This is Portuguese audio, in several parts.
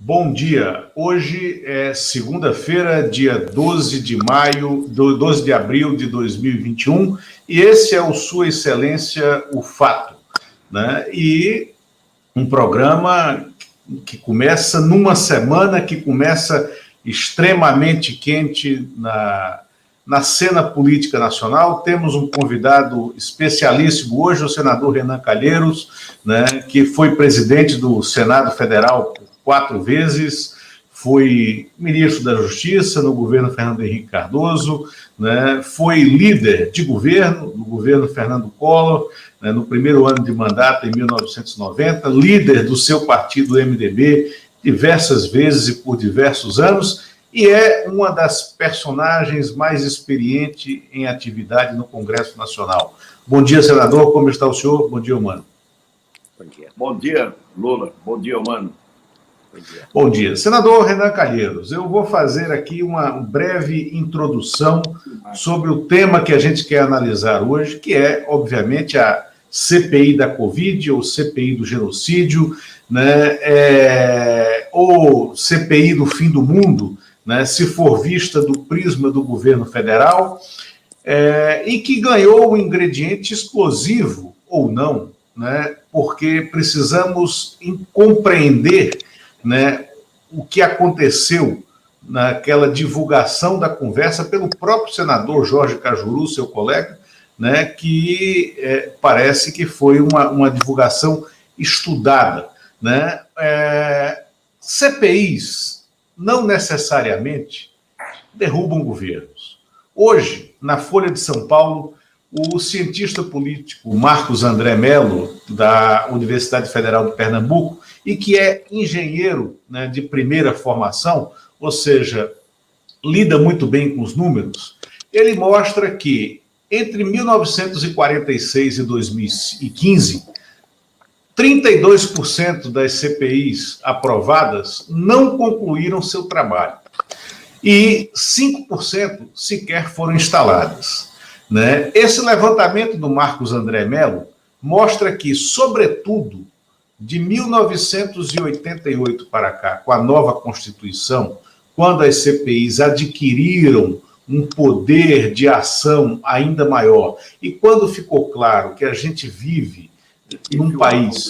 Bom dia. Hoje é segunda-feira, dia 12 de maio, 12 de abril de 2021, e esse é o Sua Excelência, o Fato, né? E um programa que começa numa semana que começa extremamente quente na cena política nacional. Temos um convidado especialíssimo hoje, o senador Renan Calheiros, né, que foi presidente do Senado Federal por 4 vezes, foi ministro da Justiça no governo Fernando Henrique Cardoso, né, foi líder de governo no governo Fernando Collor, né, no primeiro ano de mandato, em 1990, líder do seu partido MDB diversas vezes e por diversos anos, e é uma das personagens mais experientes em atividade no Congresso Nacional. Bom dia, senador. Como está o senhor? Bom dia, Humano. Bom dia. Bom dia, Lula. Bom dia, Humano. Bom dia. Bom dia. Senador Renan Calheiros, eu vou fazer aqui uma breve introdução sobre o tema que a gente quer analisar hoje, que é, obviamente, a CPI da Covid, ou CPI do genocídio, né, ou CPI do fim do mundo, né, se for vista do prisma do governo federal, e que ganhou um ingrediente explosivo, ou não, né, porque precisamos compreender, né, o que aconteceu naquela divulgação da conversa pelo próprio senador Jorge Cajuru, seu colega, né, que parece que foi uma divulgação estudada, né? CPIs não necessariamente derrubam governos. Hoje, na Folha de São Paulo, o cientista político Marcos André Mello, da Universidade Federal de Pernambuco, e que é engenheiro, né, de primeira formação, ou seja, lida muito bem com os números, ele mostra que entre 1946 e 2015, 32% das CPIs aprovadas não concluíram seu trabalho e 5% sequer foram instaladas, né? Esse levantamento do Marcos André Mello mostra que, sobretudo, de 1988 para cá, com a nova Constituição, quando as CPIs adquiriram um poder de ação ainda maior, e quando ficou claro que a gente vive num país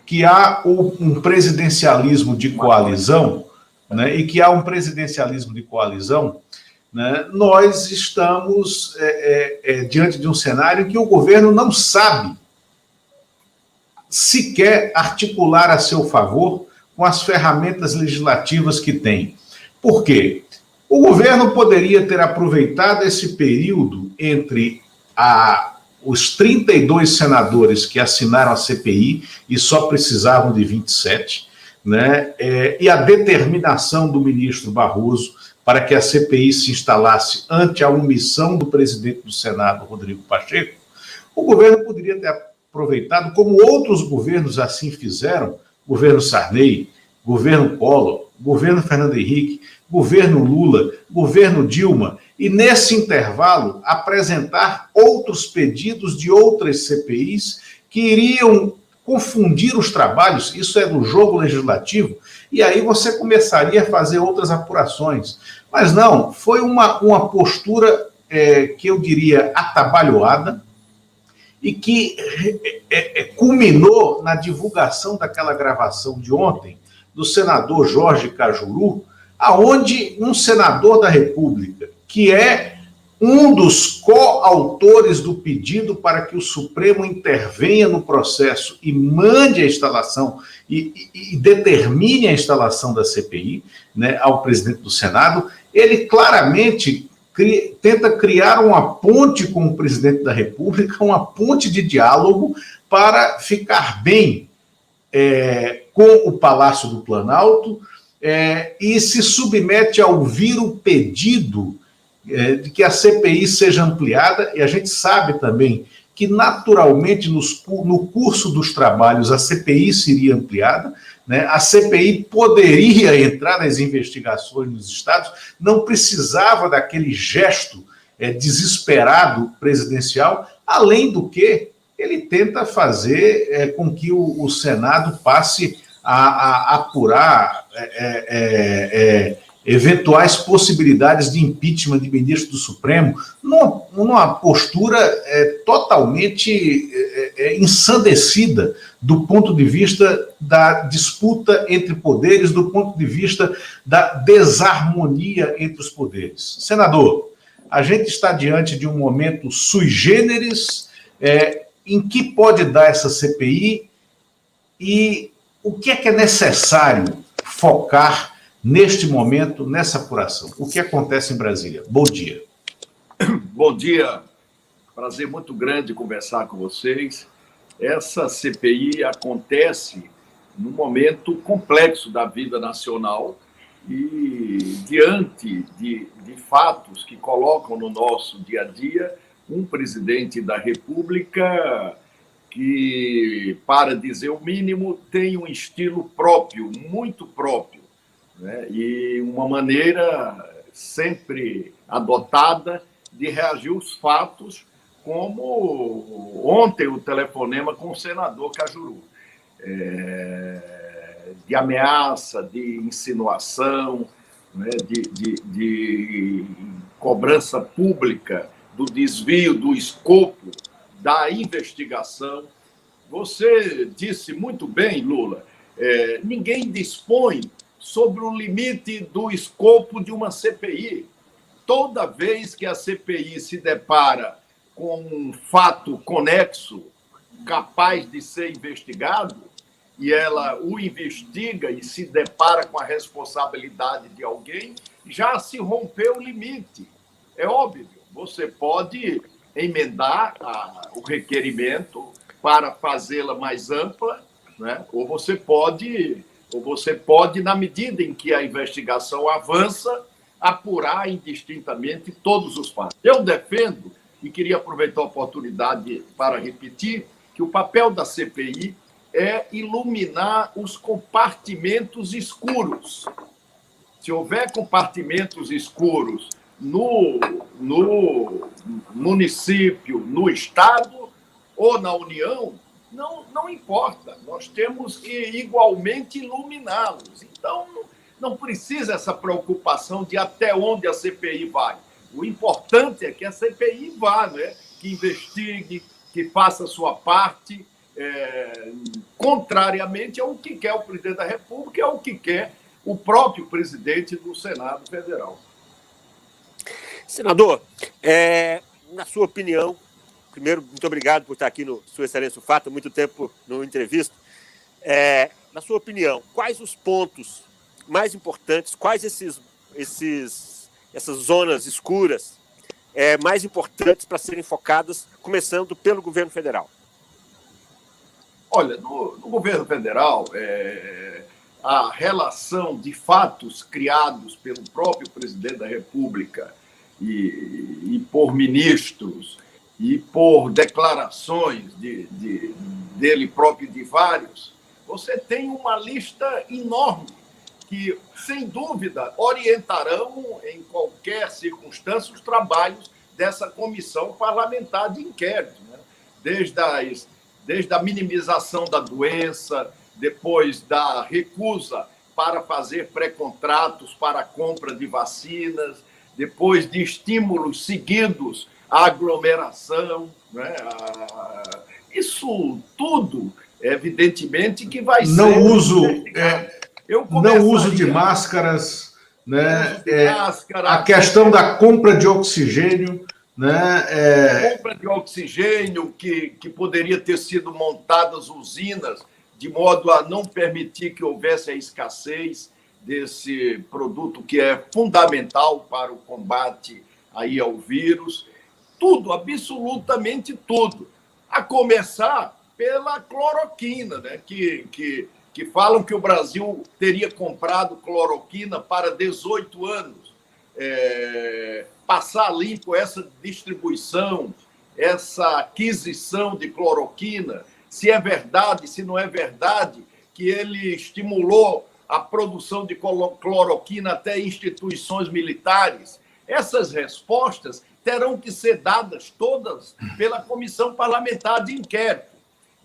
que há um presidencialismo de coalizão, né, e que há um presidencialismo de coalizão, né, nós estamos diante de um cenário em que o governo não sabe sequer articular a seu favor com as ferramentas legislativas que tem. Por quê? O governo poderia ter aproveitado esse período entre os 32 senadores que assinaram a CPI e só precisavam de 27, né, e a determinação do ministro Barroso para que a CPI se instalasse ante a omissão do presidente do Senado, Rodrigo Pacheco. O governo poderia ter aproveitado, como outros governos assim fizeram, governo Sarney, governo Collor, governo Fernando Henrique, governo Lula, governo Dilma, e nesse intervalo apresentar outros pedidos de outras CPIs que iriam confundir os trabalhos, isso é do jogo legislativo, e aí você começaria a fazer outras apurações. Mas não, foi uma postura que eu diria atabalhoada, e que culminou na divulgação daquela gravação de ontem do senador Jorge Cajuru, aonde um senador da República, que é um dos coautores do pedido para que o Supremo intervenha no processo e mande a instalação e determine a instalação da CPI, né, ao presidente do Senado, ele claramente tenta criar uma ponte com o presidente da República, uma ponte de diálogo para ficar bem com o Palácio do Planalto, e se submete a ouvir o pedido de que a CPI seja ampliada, e a gente sabe também que, naturalmente, no curso dos trabalhos, a CPI seria ampliada, né? A CPI poderia entrar nas investigações nos estados, não precisava daquele gesto desesperado presidencial, além do que ele tenta fazer com que o Senado passe a apurar eventuais possibilidades de impeachment de ministro do Supremo, numa postura totalmente ensandecida do ponto de vista da disputa entre poderes, do ponto de vista da desarmonia entre os poderes. Senador, a gente está diante de um momento sui generis, em que pode dar essa CPI e o que é necessário focar neste momento, nessa apuração? O que acontece em Brasília? Bom dia. Bom dia. Prazer muito grande conversar com vocês. Essa CPI acontece num momento complexo da vida nacional e diante de fatos que colocam no nosso dia a dia um presidente da República que, para dizer o mínimo, tem um estilo próprio, muito próprio, né? E uma maneira sempre adotada de reagir aos fatos, como ontem o telefonema com o senador Cajuru, de ameaça, de insinuação, né? de cobrança pública do desvio do escopo da investigação. Você disse muito bem, Lula, ninguém dispõe sobre o limite do escopo de uma CPI. Toda vez que a CPI se depara com um fato conexo, capaz de ser investigado, e ela o investiga e se depara com a responsabilidade de alguém, já se rompeu o limite. É óbvio, você pode emendar o requerimento para fazê-la mais ampla, né? ou você pode, na medida em que a investigação avança, apurar indistintamente todos os fatos. Eu defendo, e queria aproveitar a oportunidade para repetir, que o papel da CPI é iluminar os compartimentos escuros. Se houver compartimentos escuros no município, no Estado ou na União, não importa. Nós temos que igualmente iluminá-los. Então, não precisa essa preocupação de até onde a CPI vai. O importante é que a CPI vá, né? Que investigue, que faça a sua parte, contrariamente ao que quer o presidente da República e ao que quer o próprio presidente do Senado Federal. Senador, na sua opinião, primeiro, muito obrigado por estar aqui no Sua Excelência o Fato, há muito tempo no entrevista. Na sua opinião, quais os pontos mais importantes, quais essas zonas escuras mais importantes para serem focadas, começando pelo governo federal? Olha, no governo federal, a relação de fatos criados pelo próprio presidente da República e por ministros e por declarações dele próprio de vários, você tem uma lista enorme que, sem dúvida, orientarão em qualquer circunstância os trabalhos dessa comissão parlamentar de inquérito, né? Desde a minimização da doença, depois da recusa para fazer pré-contratos para a compra de vacinas, depois de estímulos seguidos à aglomeração, né? Isso tudo, evidentemente, que vai ser... Não uso de máscaras, né? A questão da compra de oxigênio, né? Compra de oxigênio, que poderia ter sido montadas usinas de modo a não permitir que houvesse a escassez desse produto que é fundamental para o combate aí ao vírus. Tudo, absolutamente tudo. A começar pela cloroquina, né? Que falam que o Brasil teria comprado cloroquina para 18 anos. Passar limpo essa distribuição, essa aquisição de cloroquina, se é verdade, se não é verdade, que ele estimulou a produção de cloroquina até instituições militares. Essas respostas terão que ser dadas todas pela Comissão Parlamentar de Inquérito.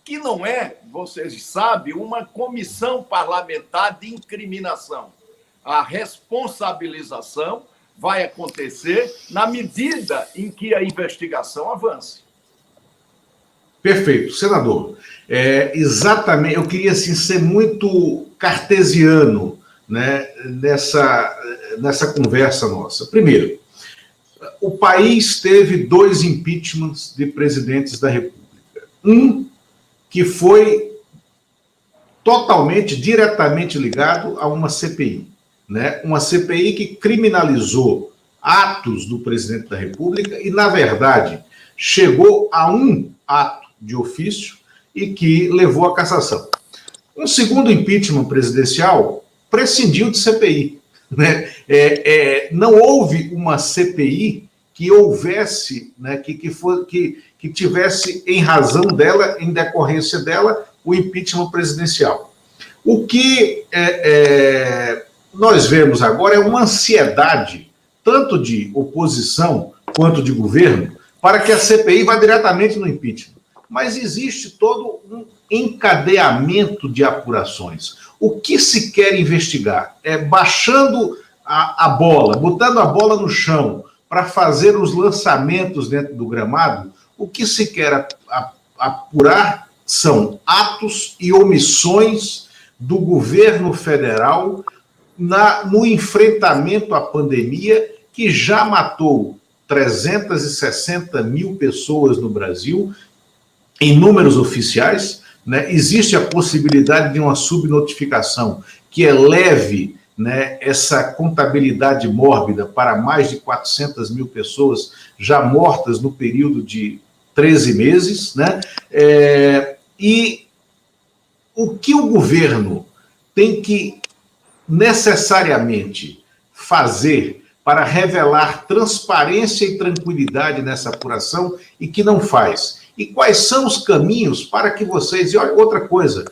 que não é, vocês sabem, uma comissão parlamentar de incriminação. A responsabilização vai acontecer na medida em que a investigação avance. Perfeito. Senador, exatamente, eu queria assim, ser muito cartesiano, né, nessa conversa nossa. Primeiro, o país teve 2 impeachments de presidentes da República. Um que foi totalmente, diretamente ligado a uma CPI, né? Uma CPI que criminalizou atos do presidente da República e, na verdade, chegou a um ato de ofício e que levou à cassação. Um segundo impeachment presidencial prescindiu de CPI, né? Não houve uma CPI que houvesse, né, que tivesse em razão dela, em decorrência dela, o impeachment presidencial. O que nós vemos agora é uma ansiedade, tanto de oposição quanto de governo, para que a CPI vá diretamente no impeachment. Mas existe todo um encadeamento de apurações. O que se quer investigar? Baixando a bola, botando a bola no chão para fazer os lançamentos dentro do gramado, o que se quer apurar são atos e omissões do governo federal no enfrentamento à pandemia, que já matou 360 mil pessoas no Brasil, em números oficiais, né? Existe a possibilidade de uma subnotificação que eleve, né, essa contabilidade mórbida para mais de 400 mil pessoas já mortas no período de 13 meses, né? E o que o governo tem que necessariamente fazer para revelar transparência e tranquilidade nessa apuração e que não faz? E quais são os caminhos para que vocês... E olha, outra coisa,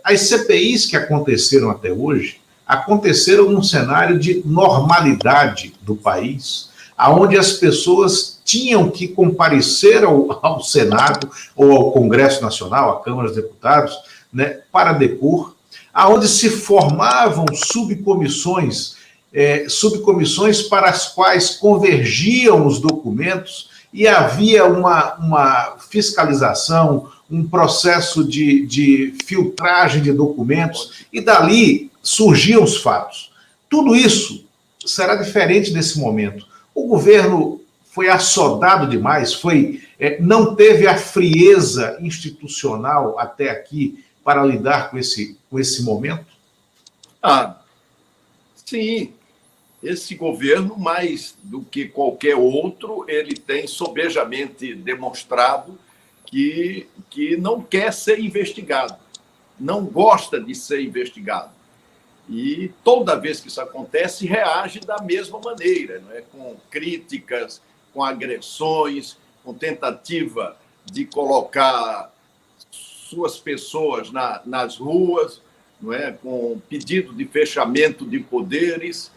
as CPIs que aconteceram até hoje, aconteceram num cenário de normalidade do país, onde as pessoas tinham que comparecer ao Senado ou ao Congresso Nacional, à Câmara dos Deputados, né, para depor, aonde se formavam subcomissões para as quais convergiam os documentos e havia uma fiscalização, um processo de filtragem de documentos, e dali surgiam os fatos. Tudo isso será diferente nesse momento. O governo foi assodado demais, não teve a frieza institucional até aqui para lidar com esse momento? Sim. Esse governo, mais do que qualquer outro, ele tem sobejamente demonstrado que não quer ser investigado, não gosta de ser investigado. E toda vez que isso acontece, reage da mesma maneira, não é? Com críticas, com agressões, com tentativa de colocar suas pessoas nas ruas, não é? Com pedido de fechamento de poderes.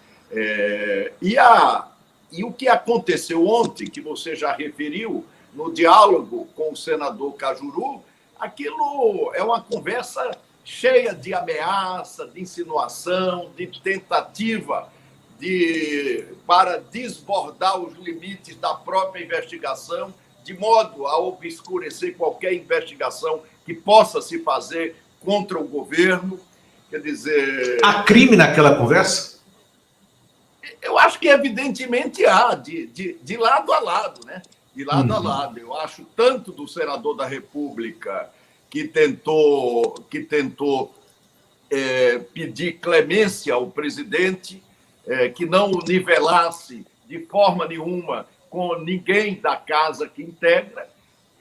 E o que aconteceu ontem, que você já referiu, no diálogo com o senador Cajuru, aquilo é uma conversa cheia de ameaça, de insinuação, de tentativa para desbordar os limites da própria investigação, de modo a obscurecer qualquer investigação que possa se fazer contra o governo. Quer dizer... Há crime naquela conversa? Eu acho que, evidentemente, há, de lado a lado, né? De lado a lado. Eu acho tanto do senador da República que tentou pedir clemência ao presidente, que não o nivelasse de forma nenhuma com ninguém da casa que integra,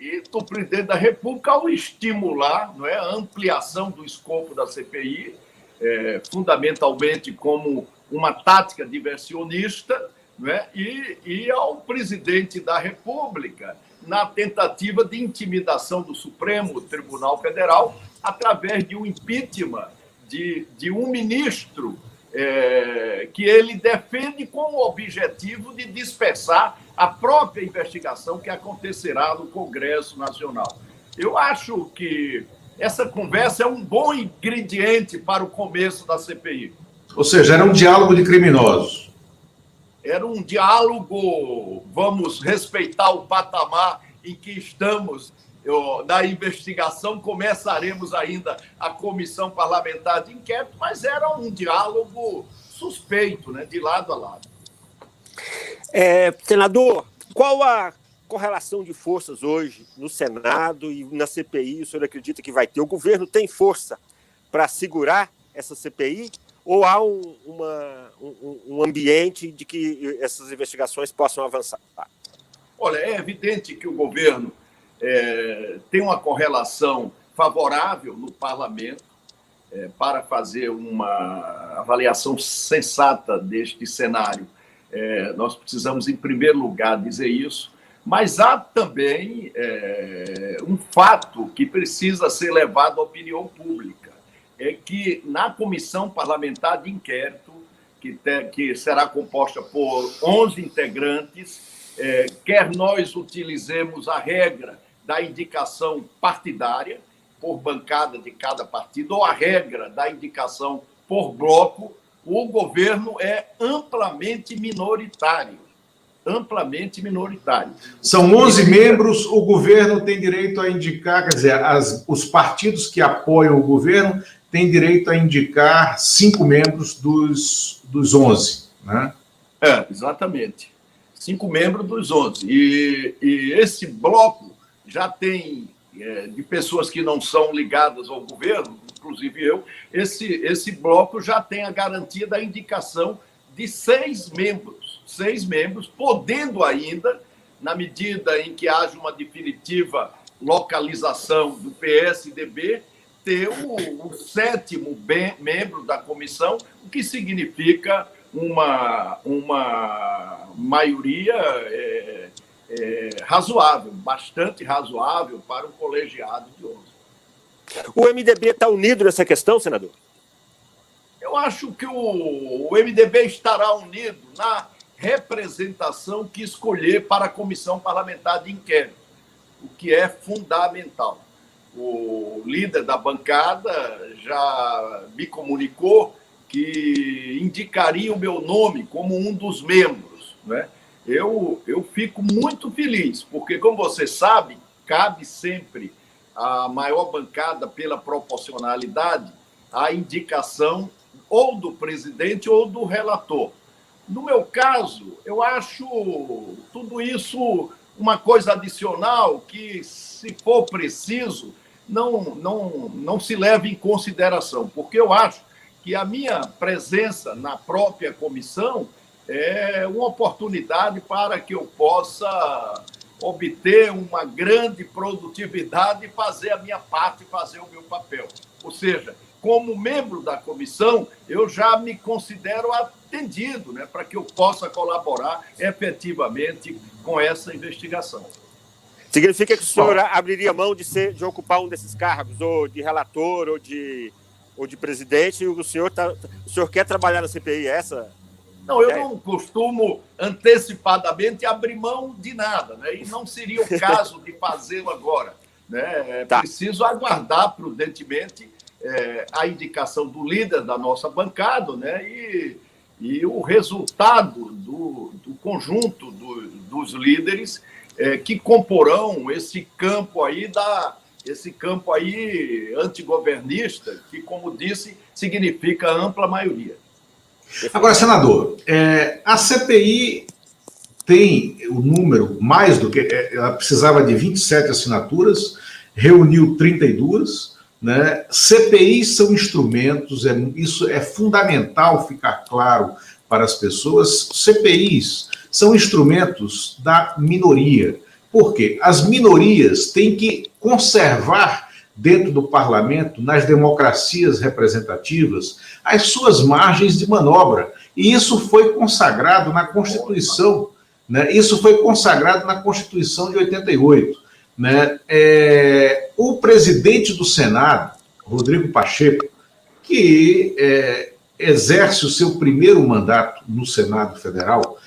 e do presidente da República ao estimular, não é, a ampliação do escopo da CPI, fundamentalmente como uma tática diversionista, não é? E ao presidente da República na tentativa de intimidação do Supremo Tribunal Federal através de um impeachment de um ministro que ele defende com o objetivo de dispersar a própria investigação que acontecerá no Congresso Nacional. Eu acho que essa conversa é um bom ingrediente para o começo da CPI. Ou seja, era um diálogo de criminosos. Era um diálogo, vamos respeitar o patamar em que estamos da investigação, começaremos ainda a comissão parlamentar de inquérito, mas era um diálogo suspeito, né, de lado a lado. Senador, qual a correlação de forças hoje no Senado e na CPI? O senhor acredita que vai ter? O governo tem força para segurar essa CPI? Ou há um ambiente de que essas investigações possam avançar? Olha, é evidente que o governo tem uma correlação favorável no parlamento para fazer uma avaliação sensata deste cenário. Nós precisamos, em primeiro lugar, dizer isso, mas há também um fato que precisa ser levado à opinião pública, é que na comissão parlamentar de inquérito, que será composta por 11 integrantes, quer nós utilizemos a regra da indicação partidária, por bancada de cada partido, ou a regra da indicação por bloco, o governo é amplamente minoritário. Amplamente minoritário. São 11 membros, o governo tem direito a indicar, quer dizer, os partidos que apoiam o governo têm direito a indicar 5 membros dos 11, né? Exatamente. 5 membros dos 11. E esse bloco já tem, de pessoas que não são ligadas ao governo, inclusive eu, esse bloco já tem a garantia da indicação de 6 membros. 6 membros, podendo ainda, na medida em que haja uma definitiva localização do PSDB, ter o 7º membro da comissão, o que significa uma maioria razoável, bastante razoável para um colegiado de 11. O MDB está unido nessa questão, senador? Eu acho que o MDB estará unido na representação que escolher para a comissão parlamentar de inquérito, o que é fundamental. O líder da bancada já me comunicou que indicaria o meu nome como um dos membros, né? Eu fico muito feliz, porque, como você sabe, cabe sempre à maior bancada, pela proporcionalidade, a indicação ou do presidente ou do relator. No meu caso, eu acho tudo isso uma coisa adicional que, se for preciso, não se leve em consideração, porque eu acho que a minha presença na própria comissão é uma oportunidade para que eu possa obter uma grande produtividade e fazer a minha parte, fazer o meu papel. Ou seja, como membro da comissão, eu já me considero atendido, né, para que eu possa colaborar efetivamente com essa investigação. Significa que o senhor abriria mão de ocupar um desses cargos, ou de relator, ou de presidente, e o senhor quer trabalhar na CPI, essa? Não, eu não costumo antecipadamente abrir mão de nada, né? E não seria o caso de fazê-lo agora, né? É preciso aguardar prudentemente a indicação do líder da nossa bancada, né? E o resultado do conjunto dos líderes que comporão esse campo aí antigovernista, que, como disse, significa ampla maioria. Agora, senador, a CPI tem o número mais do que... ela precisava de 27 assinaturas, reuniu 32, né? CPIs são instrumentos, isso é fundamental ficar claro para as pessoas. CPIs são instrumentos da minoria. Por quê? As minorias têm que conservar dentro do parlamento, nas democracias representativas, as suas margens de manobra. E isso foi consagrado na Constituição, né? Isso foi consagrado na Constituição de 88. Né? O presidente do Senado, Rodrigo Pacheco, que exerce o seu primeiro mandato no Senado Federal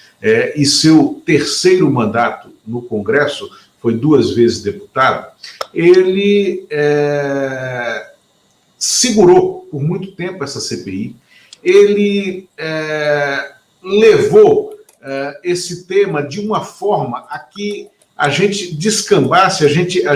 e seu terceiro mandato no Congresso, foi 2 vezes deputado, ele segurou por muito tempo essa CPI, ele levou esse tema de uma forma a que a gente descambasse, a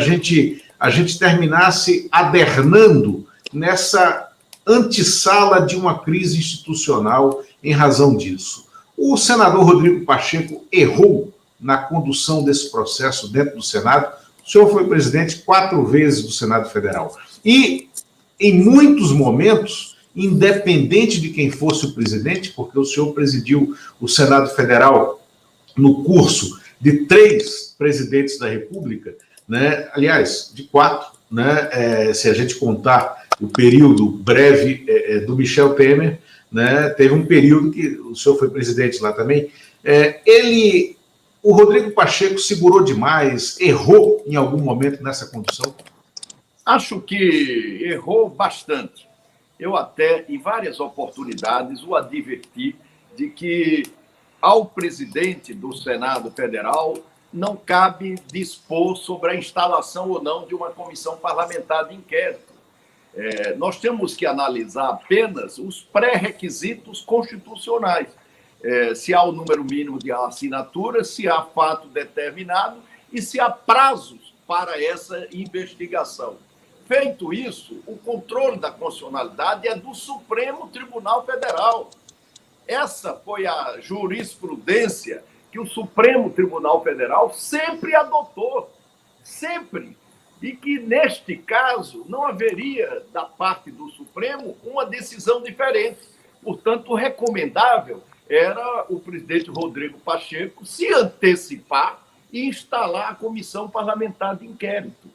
gente terminasse adernando nessa antessala de uma crise institucional em razão disso. O senador Rodrigo Pacheco errou na condução desse processo dentro do Senado. O senhor foi presidente 4 vezes do Senado Federal. E, em muitos momentos, independente de quem fosse o presidente, porque o senhor presidiu o Senado Federal no curso de 3 presidentes da República, né? Aliás, de 4, né? Se a gente contar o período breve do Michel Temer, né? Teve um período que o senhor foi presidente lá também. O Rodrigo Pacheco segurou demais, errou em algum momento nessa condução? Acho que errou bastante. Eu até, em várias oportunidades, o adverti de que ao presidente do Senado Federal não cabe dispor sobre a instalação ou não de uma comissão parlamentar de inquérito. Nós temos que analisar apenas os pré-requisitos constitucionais. Se há o número mínimo de assinaturas, se há fato determinado e se há prazos para essa investigação. Feito isso, o controle da constitucionalidade é do Supremo Tribunal Federal. Essa foi a jurisprudência que o Supremo Tribunal Federal sempre adotou, sempre. E que, neste caso, não haveria, da parte do Supremo, uma decisão diferente. Portanto, o recomendável era o presidente Rodrigo Pacheco se antecipar e instalar a comissão parlamentar de inquérito.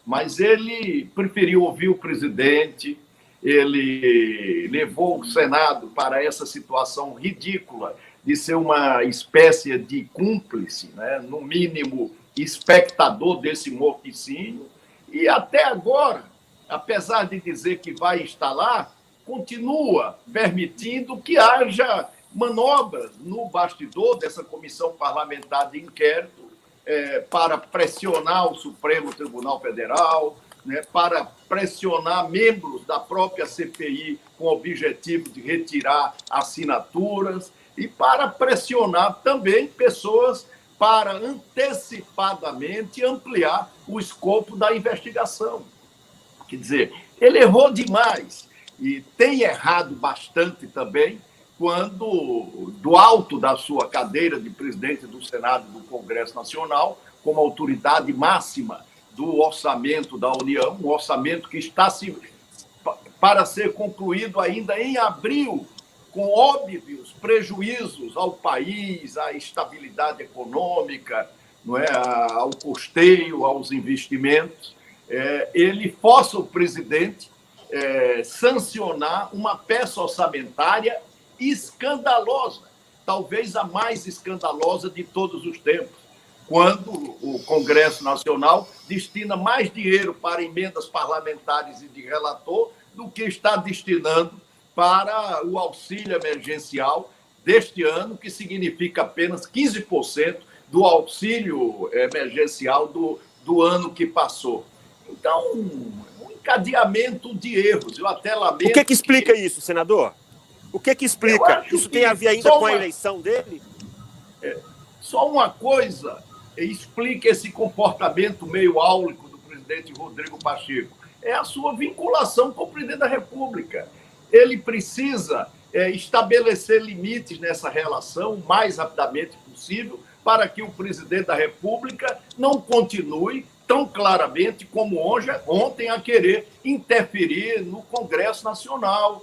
Mas ele preferiu ouvir o presidente, ele levou o Senado para essa situação ridícula de ser uma espécie de cúmplice, né? No mínimo espectador desse morticínio, e até agora, apesar de dizer que vai instalar, continua permitindo que haja manobras no bastidor dessa comissão parlamentar de inquérito para pressionar o Supremo Tribunal Federal, né, para pressionar membros da própria CPI com o objetivo de retirar assinaturas e para pressionar também pessoas para antecipadamente ampliar o escopo da investigação. Quer dizer, ele errou demais e tem errado bastante também quando, do alto da sua cadeira de presidente do Senado do Congresso Nacional, como autoridade máxima do orçamento da União, um orçamento que está para ser concluído ainda em abril, com óbvios prejuízos ao país, à estabilidade econômica, não é? Ao custeio, aos investimentos, ele força o presidente sancionar uma peça orçamentária escandalosa, talvez a mais escandalosa de todos os tempos, quando o Congresso Nacional destina mais dinheiro para emendas parlamentares e de relator do que está destinando para o auxílio emergencial deste ano, que significa apenas 15% do auxílio emergencial do ano que passou. Então, um encadeamento de erros. Eu até lamento... O que explica isso, senador? O que explica? Isso tem a ver ainda com a eleição dele? Só uma coisa explica esse comportamento meio áulico do presidente Rodrigo Pacheco. É a sua vinculação com o presidente da República. Ele precisa estabelecer limites nessa relação o mais rapidamente possível para que o presidente da República não continue tão claramente como ontem a querer interferir no Congresso Nacional,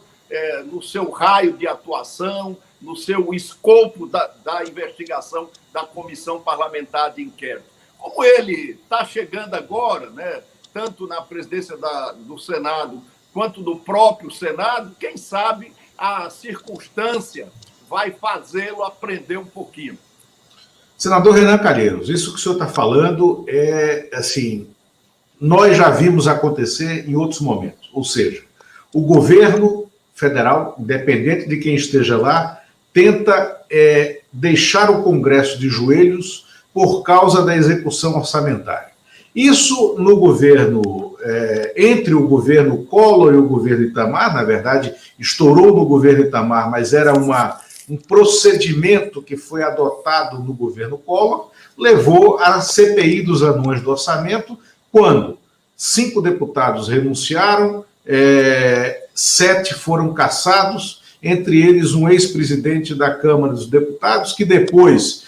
no seu raio de atuação, no seu escopo da investigação da Comissão Parlamentar de Inquérito. Como ele está chegando agora, né, tanto na presidência do Senado quanto do próprio Senado, quem sabe a circunstância vai fazê-lo aprender um pouquinho. Senador Renan Calheiros, isso que o senhor está falando nós já vimos acontecer em outros momentos, ou seja, o governo federal, independente de quem esteja lá, tenta deixar o Congresso de joelhos por causa da execução orçamentária. Isso no governo, entre o governo Collor e o governo Itamar, na verdade, estourou no governo Itamar, mas era um procedimento que foi adotado no governo Collor, levou à CPI dos anões do orçamento, quando 5 deputados renunciaram, 7 foram cassados, entre eles um ex-presidente da Câmara dos Deputados, que depois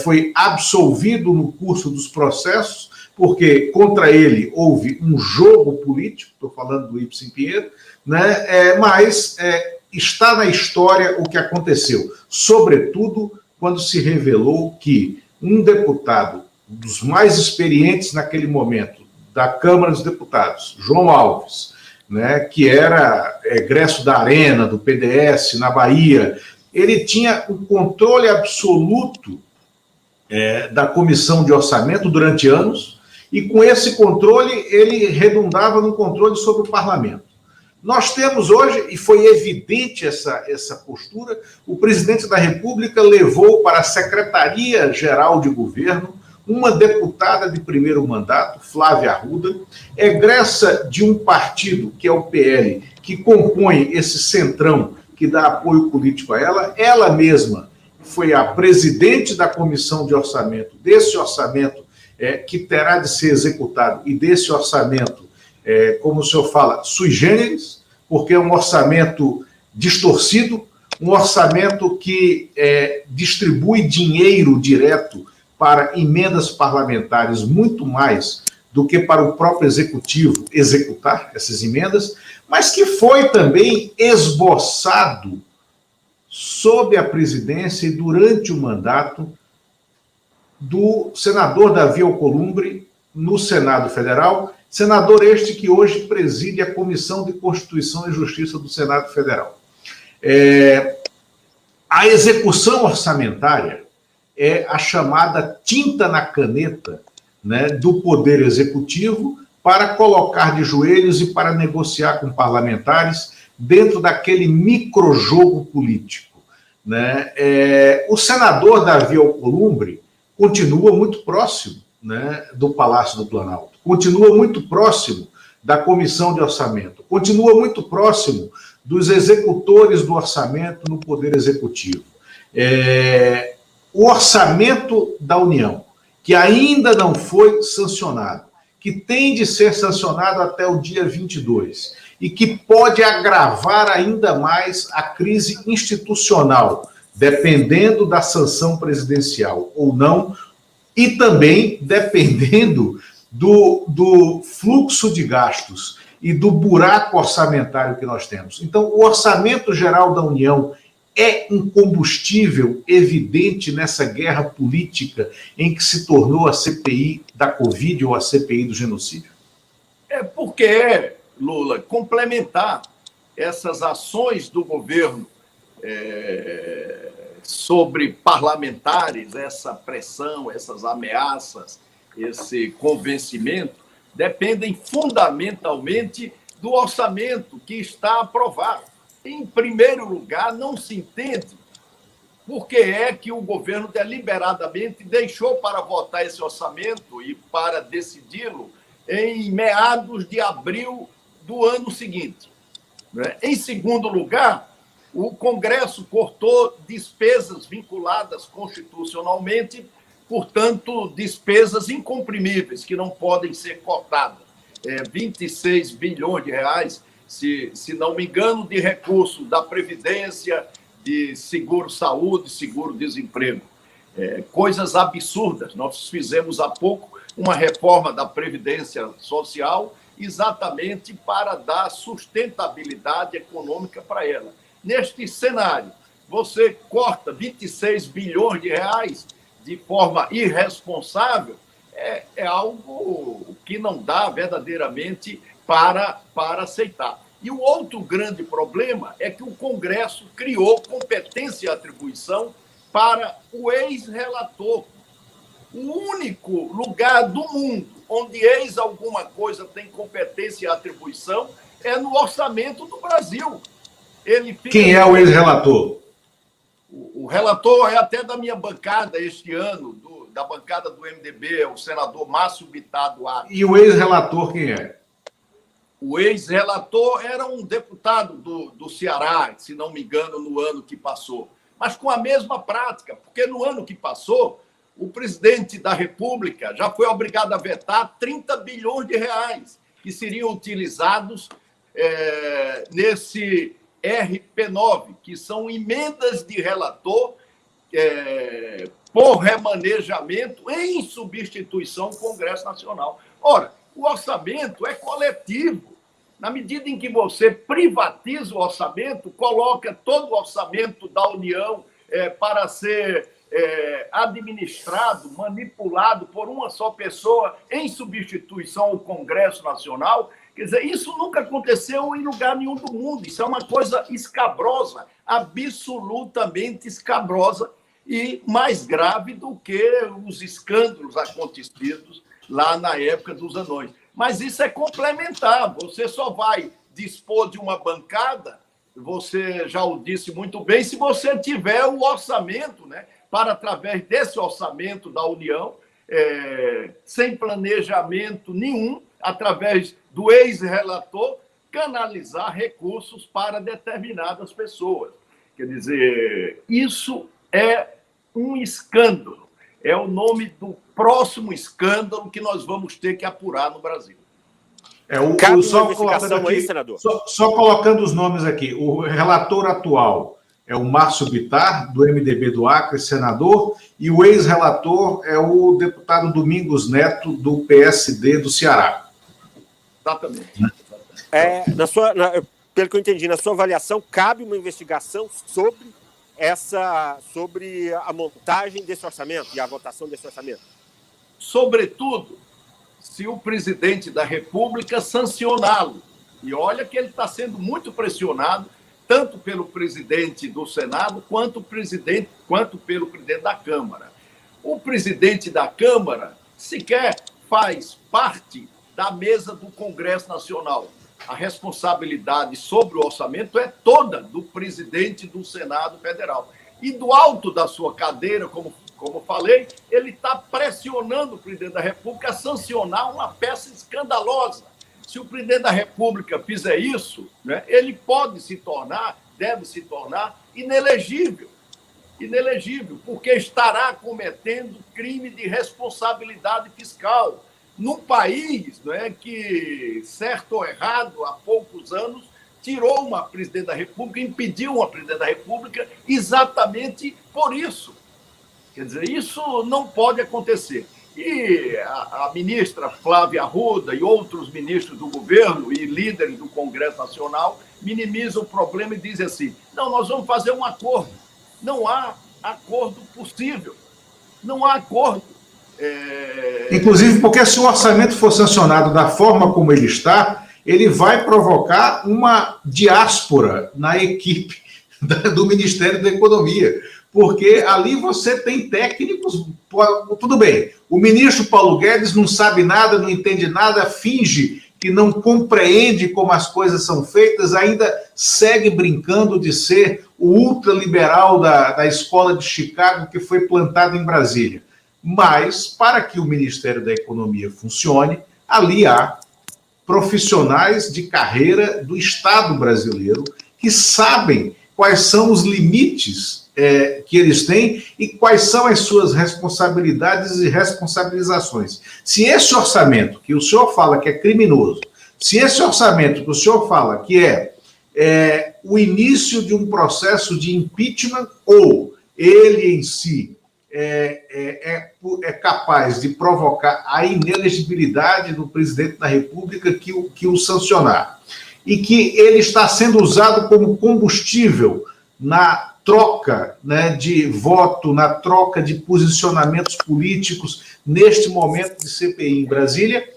foi absolvido no curso dos processos, porque contra ele houve um jogo político, estou falando do Ibsen Pinheiro, né? Mas está na história o que aconteceu, sobretudo quando se revelou que um deputado dos mais experientes naquele momento da Câmara dos Deputados, João Alves, né, que era egresso da Arena, do PDS, na Bahia, ele tinha o controle absoluto da Comissão de Orçamento durante anos, e com esse controle ele redundava no controle sobre o Parlamento. Nós temos hoje, e foi evidente essa postura, o presidente da República levou para a Secretaria-Geral de Governo uma deputada de primeiro mandato, Flávia Arruda, egressa de um partido, que é o PL, que compõe esse centrão que dá apoio político a ela. Ela mesma foi a presidente da Comissão de Orçamento, desse orçamento que terá de ser executado, e desse orçamento, como o senhor fala, sui generis, porque é um orçamento distorcido, um orçamento que distribui dinheiro direto para emendas parlamentares muito mais do que para o próprio executivo executar essas emendas, mas que foi também esboçado sob a presidência e durante o mandato do senador Davi Alcolumbre no Senado Federal, senador este que hoje preside a Comissão de Constituição e Justiça do Senado Federal. A execução orçamentária é a chamada tinta na caneta, né, do Poder Executivo para colocar de joelhos e para negociar com parlamentares dentro daquele microjogo político, né? O senador Davi Alcolumbre continua muito próximo, né, do Palácio do Planalto, continua muito próximo da Comissão de Orçamento, continua muito próximo dos executores do orçamento no Poder Executivo. O orçamento da União, que ainda não foi sancionado, que tem de ser sancionado até o dia 22, e que pode agravar ainda mais a crise institucional, dependendo da sanção presidencial ou não, e também dependendo do fluxo de gastos e do buraco orçamentário que nós temos. Então, o Orçamento Geral da União é um combustível evidente nessa guerra política em que se tornou a CPI da Covid ou a CPI do genocídio? Porque, Lula, complementar essas ações do governo sobre parlamentares, essa pressão, essas ameaças, esse convencimento, dependem fundamentalmente do orçamento que está aprovado. Em primeiro lugar, não se entende por que é que o governo deliberadamente deixou para votar esse orçamento e para decidi-lo em meados de abril do ano seguinte. Em segundo lugar, o Congresso cortou despesas vinculadas constitucionalmente, portanto, despesas incomprimíveis, que não podem ser cortadas. 26 bilhões de reais, se não me engano, de recursos da Previdência, de seguro-saúde, seguro-desemprego. Coisas absurdas. Nós fizemos há pouco uma reforma da Previdência Social exatamente para dar sustentabilidade econômica para ela. Neste cenário, você corta 26 bilhões de reais de forma irresponsável, é algo que não dá verdadeiramente para aceitar. E o outro grande problema é que o Congresso criou competência e atribuição para o ex-relator. O único lugar do mundo onde ex alguma coisa tem competência e atribuição é no orçamento do Brasil. Quem é o ex-relator? O relator é até da minha bancada este ano, da bancada do MDB é o senador Márcio Bittar do Acre. E o ex-relator quem é? O ex-relator era um deputado do Ceará, se não me engano, no ano que passou. Mas com a mesma prática, porque no ano que passou, o presidente da República já foi obrigado a vetar 30 bilhões de reais que seriam utilizados nesse RP9, que são emendas de relator por remanejamento em substituição ao Congresso Nacional. Ora, o orçamento é coletivo. Na medida em que você privatiza o orçamento, coloca todo o orçamento da União para ser administrado, manipulado por uma só pessoa em substituição ao Congresso Nacional, quer dizer, isso nunca aconteceu em lugar nenhum do mundo. Isso é uma coisa escabrosa, absolutamente escabrosa e mais grave do que os escândalos acontecidos lá na época dos anões. Mas isso é complementar. Você só vai dispor de uma bancada, você já o disse muito bem, se você tiver o orçamento, né, para, através desse orçamento da União, sem planejamento nenhum, através do ex-relator, canalizar recursos para determinadas pessoas. Quer dizer, isso é um escândalo. É o nome do próximo escândalo que nós vamos ter que apurar no Brasil. Só colocando aqui, só colocando os nomes aqui. O relator atual é o Márcio Bittar, do MDB do Acre, senador, e o ex-relator é o deputado Domingos Neto, do PSD do Ceará. Exatamente. Pelo que eu entendi, na sua avaliação, cabe uma investigação sobre a montagem desse orçamento e a votação desse orçamento? Sobretudo, se o presidente da República sancioná-lo. E olha que ele está sendo muito pressionado, tanto pelo presidente do Senado, quanto pelo presidente da Câmara. O presidente da Câmara sequer faz parte da mesa do Congresso Nacional. A responsabilidade sobre o orçamento é toda do presidente do Senado Federal. E do alto da sua cadeira, como falei, ele está pressionando o presidente da República a sancionar uma peça escandalosa. Se o presidente da República fizer isso, né, ele deve se tornar inelegível, porque estará cometendo crime de responsabilidade fiscal num país, né, que, certo ou errado, há poucos anos, tirou uma presidente da República, impediu uma presidente da República exatamente por isso. Quer dizer, isso não pode acontecer. E a ministra Flávia Arruda e outros ministros do governo e líderes do Congresso Nacional minimizam o problema e dizem assim: não, nós vamos fazer um acordo. Não há acordo possível. Não há acordo. Inclusive, porque se o orçamento for sancionado da forma como ele está, ele vai provocar uma diáspora na equipe do Ministério da Economia. Porque ali você tem técnicos, tudo bem, o ministro Paulo Guedes não sabe nada, não entende nada, finge que não compreende como as coisas são feitas, ainda segue brincando de ser o ultraliberal da escola de Chicago que foi plantado em Brasília. Mas, para que o Ministério da Economia funcione, ali há profissionais de carreira do Estado brasileiro que sabem quais são os limites que eles têm e quais são as suas responsabilidades e responsabilizações. Se esse orçamento que o senhor fala que é criminoso, se esse orçamento que o senhor fala que é o início de um processo de impeachment ou ele em si é capaz de provocar a inelegibilidade do presidente da República que o sancionar, e que ele está sendo usado como combustível na troca, né, de voto, na troca de posicionamentos políticos neste momento de CPI em Brasília,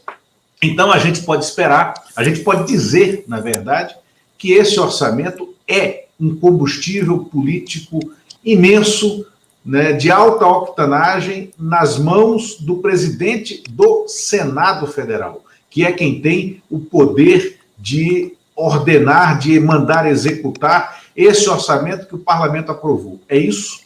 então a gente pode esperar, a gente pode dizer, na verdade, que esse orçamento é um combustível político imenso, né, de alta octanagem nas mãos do presidente do Senado Federal, que é quem tem o poder de ordenar, de mandar executar esse orçamento que o parlamento aprovou. É isso?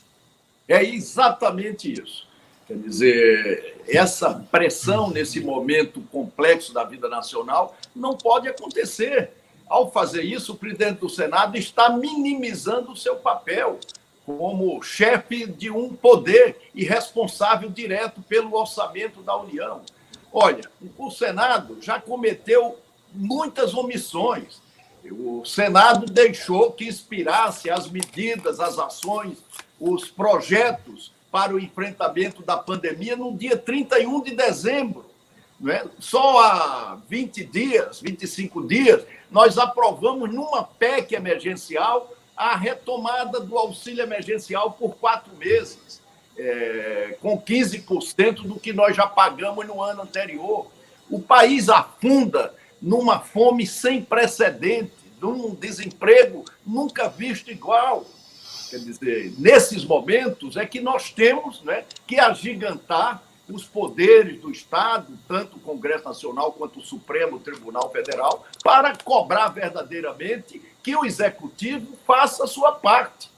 É exatamente isso. Quer dizer, essa pressão nesse momento complexo da vida nacional não pode acontecer. Ao fazer isso, o presidente do Senado está minimizando o seu papel como chefe de um poder e responsável direto pelo orçamento da União. Olha, o Senado já cometeu muitas omissões. O Senado deixou que inspirasse as medidas, as ações, os projetos para o enfrentamento da pandemia no dia 31 de dezembro. Não é? Só há 20 dias, 25 dias, nós aprovamos numa PEC emergencial a retomada do auxílio emergencial por 4 meses, com 15% do que nós já pagamos no ano anterior. O país afunda numa fome sem precedente, num desemprego nunca visto igual. Quer dizer, nesses momentos é que nós temos, né, que agigantar os poderes do Estado, tanto o Congresso Nacional quanto o Supremo Tribunal Federal, para cobrar verdadeiramente que o Executivo faça a sua parte.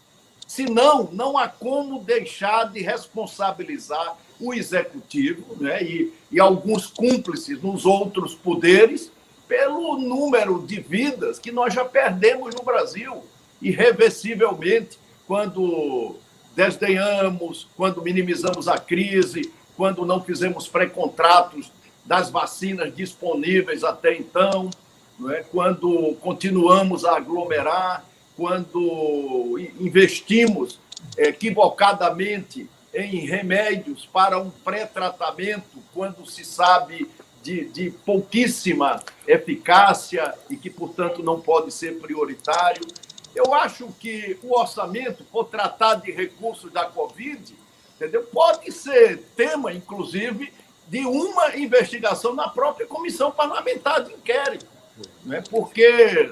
Senão, não há como deixar de responsabilizar o Executivo, né, e alguns cúmplices nos outros poderes pelo número de vidas que nós já perdemos no Brasil, irreversivelmente, quando desdenhamos, quando minimizamos a crise, quando não fizemos pré-contratos das vacinas disponíveis até então, não é? Quando continuamos a aglomerar, quando investimos equivocadamente em remédios para um pré-tratamento, quando se sabe de pouquíssima eficácia e que, portanto, não pode ser prioritário. Eu acho que o orçamento, por tratar de recursos da Covid, entendeu? Pode ser tema, inclusive, de uma investigação na própria comissão parlamentar de inquérito, né? Porque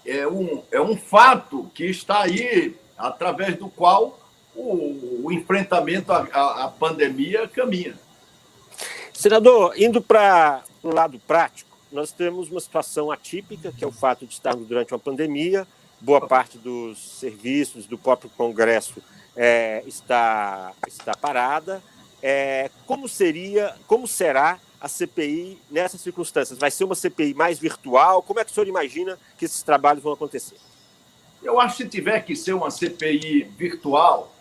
é um fato que está aí, através do qual o enfrentamento à pandemia caminha. Senador, indo para o lado prático, nós temos uma situação atípica, que é o fato de estarmos durante uma pandemia, boa parte dos serviços do próprio Congresso está parada. Como será a CPI nessas circunstâncias? Vai ser uma CPI mais virtual? Como é que o senhor imagina que esses trabalhos vão acontecer? Eu acho que se tiver que ser uma CPI virtual,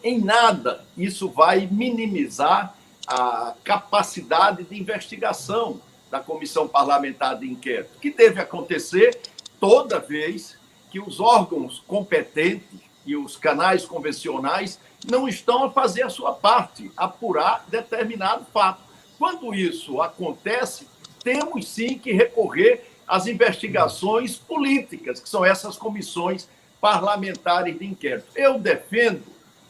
em nada isso vai minimizar a capacidade de investigação da Comissão Parlamentar de Inquérito, que deve acontecer toda vez que os órgãos competentes e os canais convencionais não estão a fazer a sua parte, apurar determinado fato. Quando isso acontece, temos sim que recorrer às investigações políticas, que são essas comissões parlamentares de inquérito. Eu defendo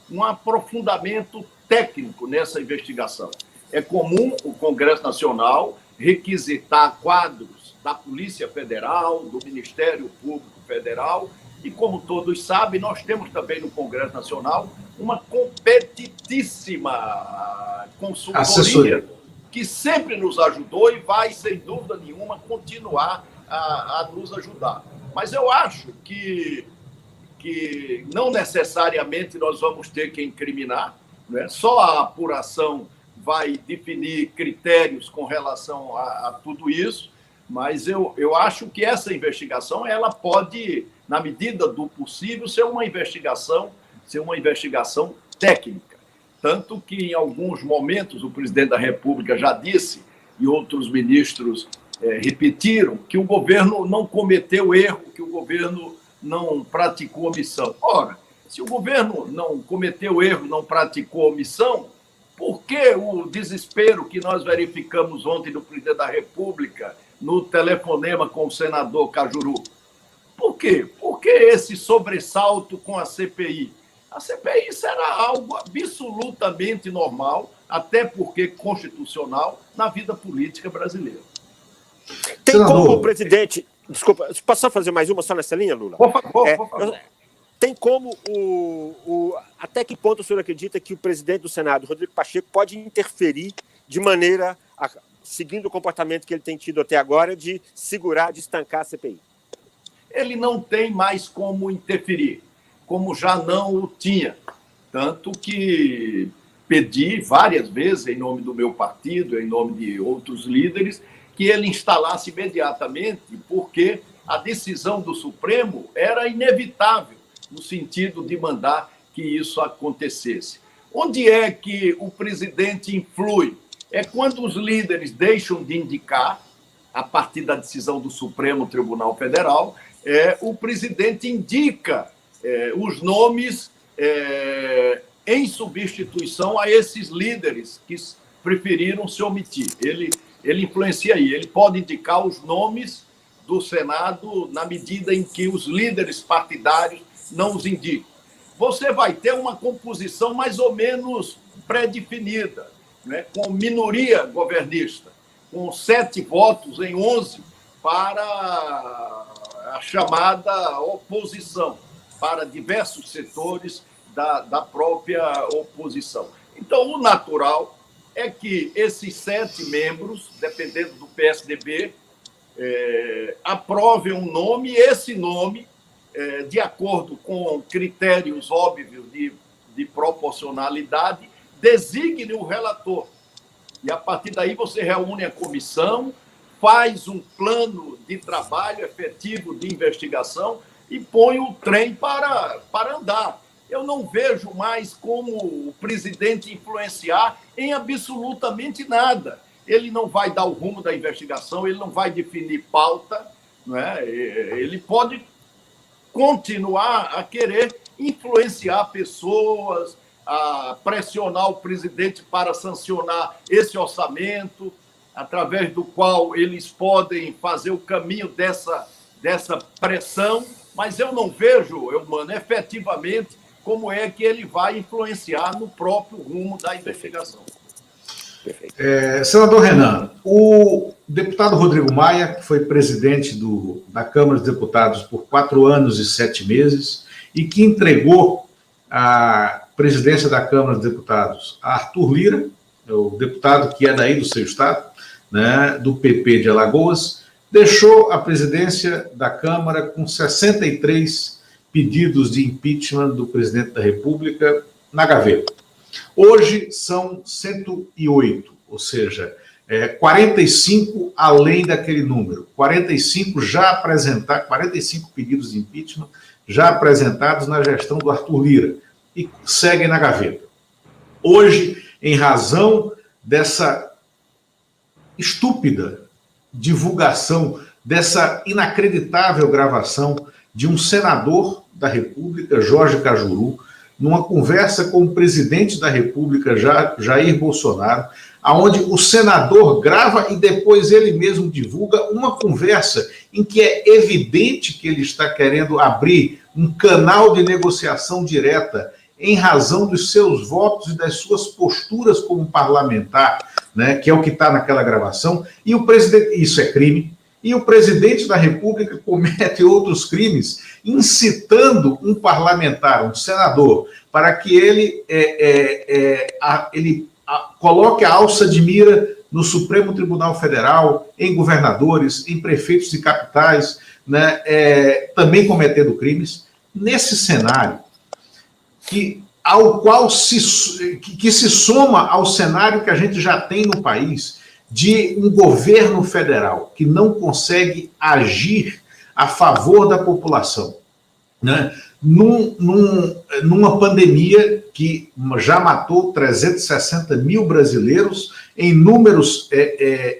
um aprofundamento técnico nessa investigação. É comum o Congresso Nacional requisitar quadros da Polícia Federal, do Ministério Público Federal, e, como todos sabem, nós temos também no Congresso Nacional uma competitíssima consultoria assessoria, que sempre nos ajudou e vai, sem dúvida nenhuma, continuar a nos ajudar. Mas eu acho que não necessariamente nós vamos ter que incriminar, né? Só a apuração vai definir critérios com relação a tudo isso, mas eu acho que essa investigação ela pode, na medida do possível, ser uma investigação técnica. Tanto que, em alguns momentos, o presidente da República já disse, e outros ministros repetiram, que o governo não cometeu erro, que o governo não praticou omissão. Ora, se o governo não cometeu erro, não praticou omissão, por que o desespero que nós verificamos ontem do presidente da República no telefonema com o senador Cajuru? Por quê? Por que esse sobressalto com a CPI? A CPI será algo absolutamente normal, até porque constitucional, na vida política brasileira. Tem como o presidente... Desculpa, posso só fazer mais uma só nessa linha, Lula? Por favor. Tem como até que ponto o senhor acredita que o presidente do Senado, Rodrigo Pacheco, pode interferir de maneira, seguindo o comportamento que ele tem tido até agora, de segurar, de estancar a CPI? Ele não tem mais como interferir, como já não o tinha. Tanto que pedi várias vezes, em nome do meu partido, em nome de outros líderes, que ele instalasse imediatamente, porque a decisão do Supremo era inevitável, no sentido de mandar que isso acontecesse. Onde é que o presidente influi? É quando os líderes deixam de indicar, a partir da decisão do Supremo Tribunal Federal, o presidente indica os nomes em substituição a esses líderes que preferiram se omitir. Ele influencia aí, ele pode indicar os nomes do Senado na medida em que os líderes partidários não os indicam. Você vai ter uma composição mais ou menos pré-definida, né, com minoria governista, com 7 votos em 11 para a chamada oposição, para diversos setores da própria oposição. Então, o natural é que esses 7 membros, dependendo do PSDB, aprovem um nome, e esse nome, de acordo com critérios óbvios de proporcionalidade, designe o relator. E, a partir daí, você reúne a comissão, faz um plano de trabalho efetivo de investigação e põe o trem para andar. Eu não vejo mais como o presidente influenciar em absolutamente nada. Ele não vai dar o rumo da investigação, ele não vai definir pauta, não é? Ele pode continuar a querer influenciar pessoas, a pressionar o presidente para sancionar esse orçamento, através do qual eles podem fazer o caminho dessa pressão, mas eu não vejo, Eumano, efetivamente, como é que ele vai influenciar no próprio rumo da investigação. Senador Renan, o deputado Rodrigo Maia, que foi presidente da Câmara dos Deputados por 4 anos e 7 meses, e que entregou a presidência da Câmara dos Deputados a Arthur Lira, o deputado que é daí do seu estado, né, do PP de Alagoas, deixou a presidência da Câmara com 63 pedidos de impeachment do presidente da República na gaveta. Hoje são 108, ou seja, 45 além daquele número. 45 pedidos de impeachment já apresentados na gestão do Arthur Lira e seguem na gaveta. Hoje, em razão dessa estúpida divulgação, dessa inacreditável gravação de um senador da República, Jorge Cajuru, numa conversa com o presidente da República, Jair Bolsonaro, onde o senador grava e depois ele mesmo divulga uma conversa em que é evidente que ele está querendo abrir um canal de negociação direta em razão dos seus votos e das suas posturas como parlamentar, né, que é o que está naquela gravação, e o presidente, isso é crime, e o presidente da República comete outros crimes, incitando um parlamentar, um senador, para que ele coloque a alça de mira no Supremo Tribunal Federal, em governadores, em prefeitos de capitais, né, também cometendo crimes. Nesse cenário, ao qual se soma ao cenário que a gente já tem no país, de um governo federal que não consegue agir a favor da população, né? Numa pandemia que já matou 360 mil brasileiros, em números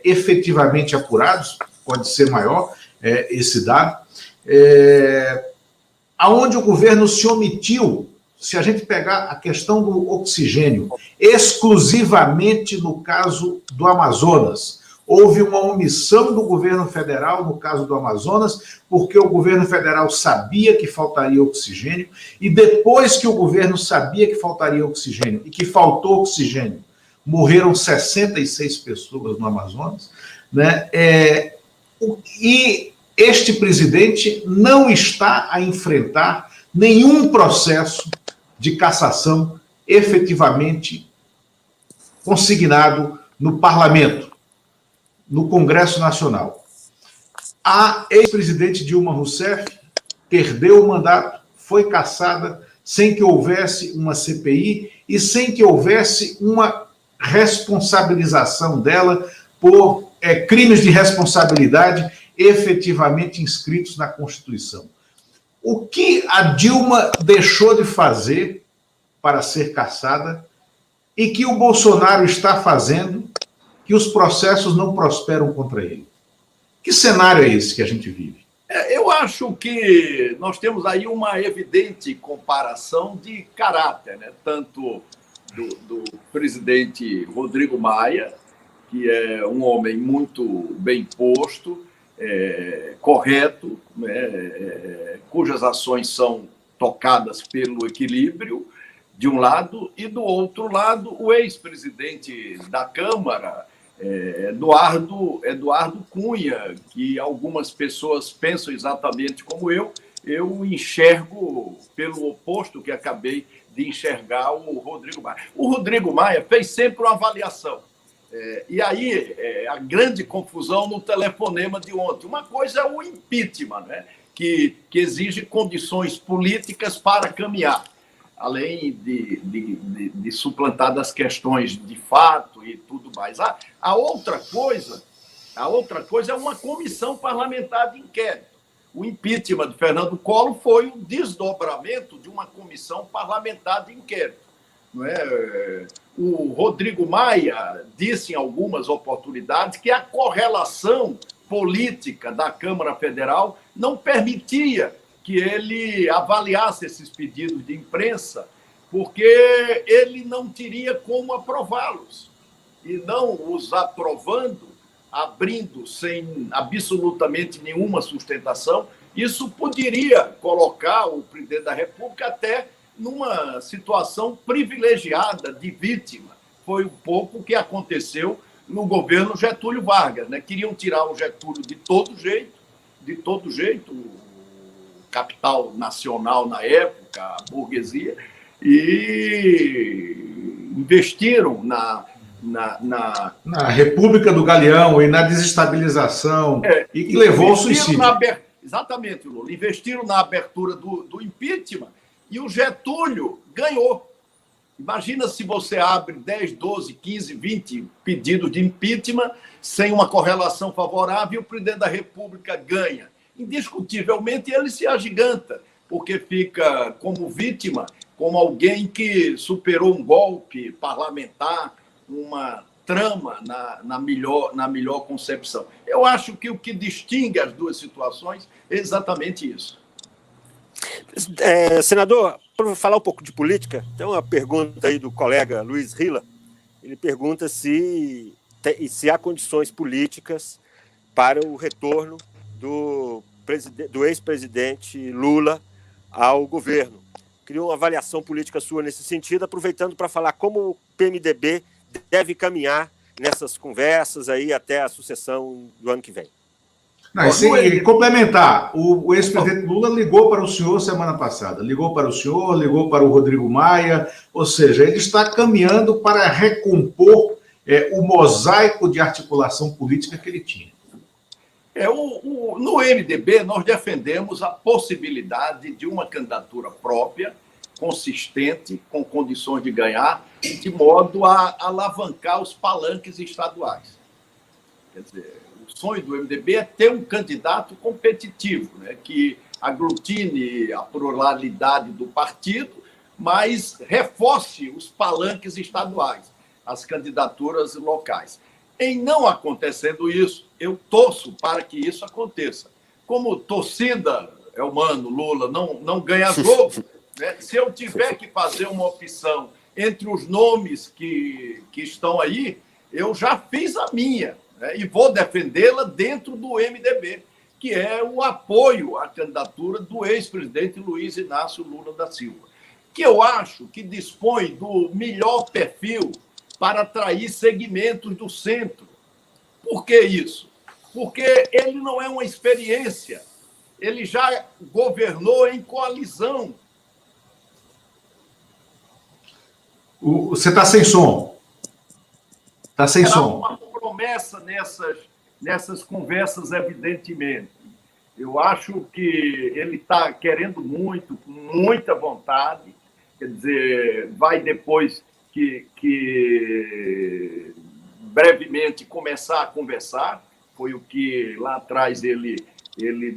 efetivamente apurados, pode ser maior esse dado, aonde o governo se omitiu. Se a gente pegar a questão do oxigênio, exclusivamente no caso do Amazonas, houve uma omissão do governo federal no caso do Amazonas, porque o governo federal sabia que faltaria oxigênio, e depois que o governo sabia que faltaria oxigênio e que faltou oxigênio, morreram 66 pessoas no Amazonas, né? E este presidente não está a enfrentar nenhum processo de cassação efetivamente consignado no Parlamento, no Congresso Nacional. A ex-presidente Dilma Rousseff perdeu o mandato, foi cassada, sem que houvesse uma CPI e sem que houvesse uma responsabilização dela por crimes de responsabilidade efetivamente inscritos na Constituição. O que a Dilma deixou de fazer para ser cassada e que o Bolsonaro está fazendo que os processos não prosperam contra ele? Que cenário é esse que a gente vive? Eu acho que nós temos aí uma evidente comparação de caráter, né? Tanto do presidente Rodrigo Maia, que é um homem muito bem posto, correto, né? Cujas ações são tocadas pelo equilíbrio, de um lado, e do outro lado, o ex-presidente da Câmara, Eduardo Cunha, que algumas pessoas pensam exatamente como eu enxergo pelo oposto que acabei de enxergar o Rodrigo Maia. O Rodrigo Maia fez sempre uma avaliação. E aí, a grande confusão no telefonema de ontem. Uma coisa é o impeachment, né? que exige condições políticas para caminhar, além de suplantar das questões de fato e tudo mais. A outra coisa é uma comissão parlamentar de inquérito. O impeachment de Fernando Collor foi um desdobramento de uma comissão parlamentar de inquérito. Não é? O Rodrigo Maia disse em algumas oportunidades que a correlação política da Câmara Federal não permitia que ele avaliasse esses pedidos de imprensa, porque ele não teria como aprová-los. E não os aprovando, abrindo sem absolutamente nenhuma sustentação, isso poderia colocar o presidente da República até numa situação privilegiada de vítima. Foi um pouco o que aconteceu no governo Getúlio Vargas, né? Queriam tirar o Getúlio de todo jeito, o capital nacional na época, a burguesia, e investiram na República do Galeão e na desestabilização, e que levou ao suicídio. Exatamente, Lula. Investiram na abertura do impeachment e o Getúlio ganhou. Imagina se você abre 10, 12, 15, 20 pedidos de impeachment sem uma correlação favorável e o presidente da República ganha. Indiscutivelmente, ele se agiganta, porque fica como vítima, como alguém que superou um golpe parlamentar, uma trama na melhor concepção. Eu acho que o que distingue as duas situações é exatamente isso. Senador, para falar um pouco de política, tem uma pergunta aí do colega Luiz Rila. Ele pergunta se há condições políticas para o retorno do ex-presidente Lula ao governo. Queria uma avaliação política sua nesse sentido, aproveitando para falar como o PMDB deve caminhar nessas conversas aí até a sucessão do ano que vem. Não, sem complementar, o ex-presidente Lula ligou para o senhor semana passada, ligou para o senhor, ligou para o Rodrigo Maia, ou seja, ele está caminhando para recompor o mosaico de articulação política que ele tinha. No MDB, nós defendemos a possibilidade de uma candidatura própria, consistente, com condições de ganhar, de modo a alavancar os palanques estaduais. Quer dizer, o sonho do MDB é ter um candidato competitivo, né, que aglutine a pluralidade do partido, mas reforce os palanques estaduais, as candidaturas locais. Em não acontecendo isso, eu torço para que isso aconteça. Como torcida, Elmano, Lula, não ganha jogo, né? Se eu tiver que fazer uma opção entre os nomes que estão aí, eu já fiz a minha, né? E vou defendê-la dentro do MDB, que é o apoio à candidatura do ex-presidente Luiz Inácio Lula da Silva, que eu acho que dispõe do melhor perfil para atrair segmentos do centro. Por que isso? Porque ele não é uma experiência, ele já governou em coalizão. Você está sem som. Está sem som. Uma promessa nessas conversas, evidentemente. Eu acho que ele está querendo muito, com muita vontade, quer dizer, vai depois que brevemente começar a conversar, foi o que lá atrás ele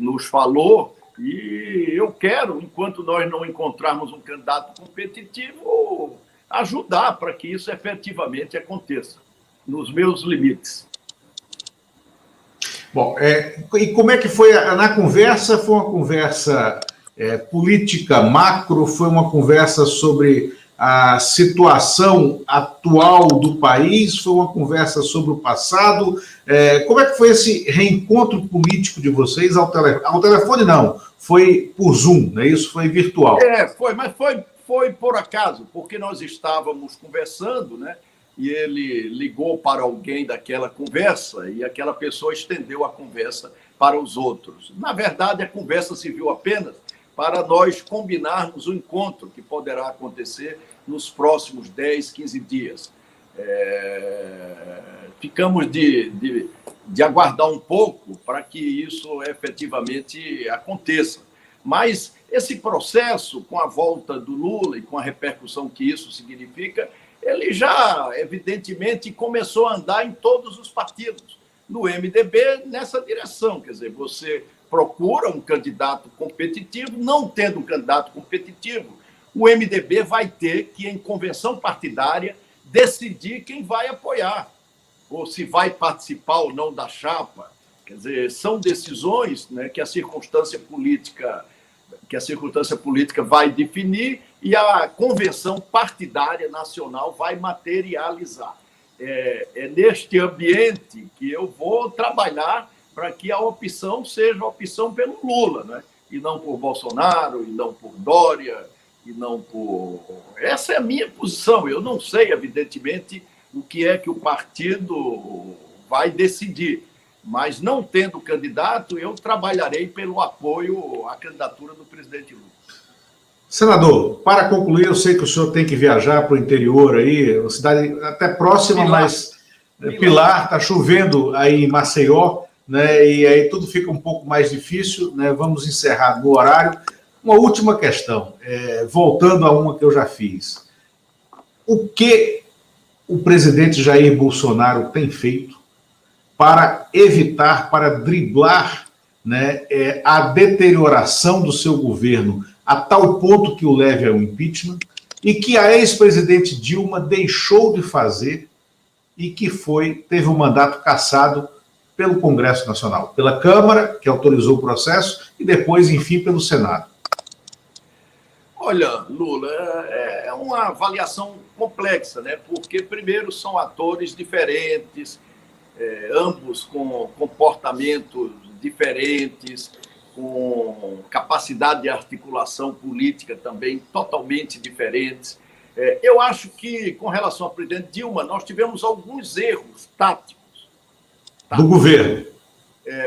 nos falou, e eu quero, enquanto nós não encontrarmos um candidato competitivo, ajudar para que isso efetivamente aconteça, nos meus limites. Bom, e como é que foi na conversa? Foi uma conversa política macro, foi uma conversa sobre a situação atual do país, foi uma conversa sobre o passado. Como é que foi esse reencontro político de vocês ao telefone? Ao telefone não, foi por Zoom, não é isso? Foi virtual. Mas foi por acaso, porque nós estávamos conversando, né? E ele ligou para alguém daquela conversa e aquela pessoa estendeu a conversa para os outros. Na verdade, a conversa serviu apenas para nós combinarmos o encontro que poderá acontecer nos próximos 10, 15 dias. Ficamos de aguardar um pouco para que isso efetivamente aconteça. Mas esse processo, com a volta do Lula e com a repercussão que isso significa, ele já, evidentemente, começou a andar em todos os partidos. No MDB, nessa direção. Quer dizer, você procura um candidato competitivo, não tendo um candidato competitivo, o MDB vai ter que, em convenção partidária, decidir quem vai apoiar, ou se vai participar ou não da chapa. Quer dizer, são decisões, né, que a circunstância política vai definir e a convenção partidária nacional vai materializar. É neste ambiente que eu vou trabalhar para que a opção seja a opção pelo Lula, né? E não por Bolsonaro, e não por Dória, e não por... Essa é a minha posição. Eu não sei, evidentemente, o que é que o partido vai decidir, mas não tendo candidato, eu trabalharei pelo apoio à candidatura do presidente Lula. Senador, para concluir, eu sei que o senhor tem que viajar para o interior aí, uma cidade até próxima, Pilar. Mas Pilar, está chovendo aí em Maceió, né? E aí tudo fica um pouco mais difícil, né? Vamos encerrar no horário. Uma última questão, voltando a uma que eu já fiz. O que o presidente Jair Bolsonaro tem feito para evitar, para driblar, né, a deterioração do seu governo a tal ponto que o leve ao impeachment, e que a ex-presidente Dilma deixou de fazer e que teve o mandato cassado pelo Congresso Nacional, pela Câmara, que autorizou o processo, e depois, enfim, pelo Senado? Olha, Lula, é uma avaliação complexa, né? Porque, primeiro, são atores diferentes, ambos com comportamentos diferentes, com capacidade de articulação política também totalmente diferentes. Eu acho que, com relação ao presidente Dilma, nós tivemos alguns erros táticos. Do governo.